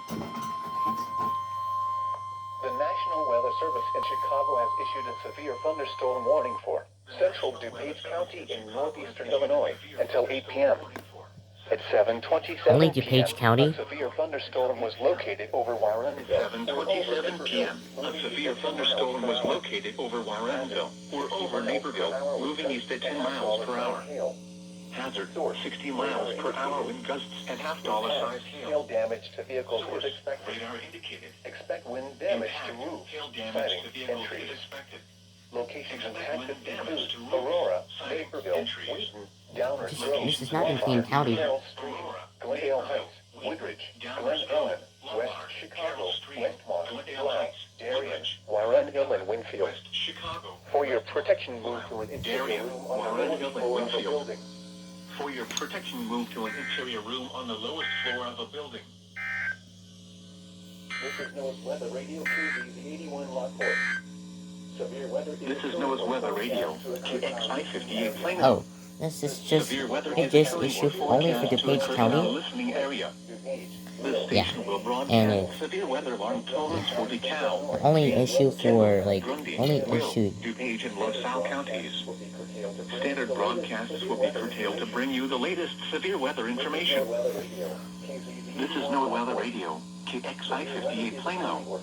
The National Weather Service in Chicago has issued a severe thunderstorm warning for central DuPage County in northeastern Illinois until 8 p.m. At 7:27 Only p.m., DuPage County? a severe thunderstorm was located over Warrenville. 7:27 p.m. A severe thunderstorm was located over Warrenville or over Naperville, moving east at 10 miles per hour. Hazard 60 miles per hour with gusts and half-dollar-sized Hail damage to vehicles is expected. Radar indicated. Expect wind damage to roofs, Hail damage to siding, vehicles and trees. is expected. Locations Expect impacted wind damage include to roofs, Aurora, siding, Naperville, and trees. Wheaton, Downers This Grove, is not in Wheaton County. Carroll Stream, Aurora, Glendale Naperville, Heights, Woodridge, Downers Glen, Ellyn, Grove, West Lombard, Chicago, Carroll Stream, Westmont, Glendale Lisle, Heights, Darien, Woodridge, Warrenville, and Winfield. West Chicago. For your protection, move to an interior Darien, room on the lowest Warrenville, and floor of a Winfield. building. For your protection, move to an interior room on the lowest floor of a building. This is NOAA's Weather Radio QZ 81 Lockport. Severe weather This is NOAA's Weather Radio, KXI-58 Plano. Oh, this is just Severe weather this is issue only for forecast to DuPage occur in County. our listening area. This Yeah, station will broadcast and severe weather alarm tones for DeKalb, the only issue for Grundy, only Will, issue. DuPage, and LaSalle counties. Standard broadcasts will be curtailed to bring you the latest severe weather information. This is NOAA Weather Radio, KXI-58 Plano.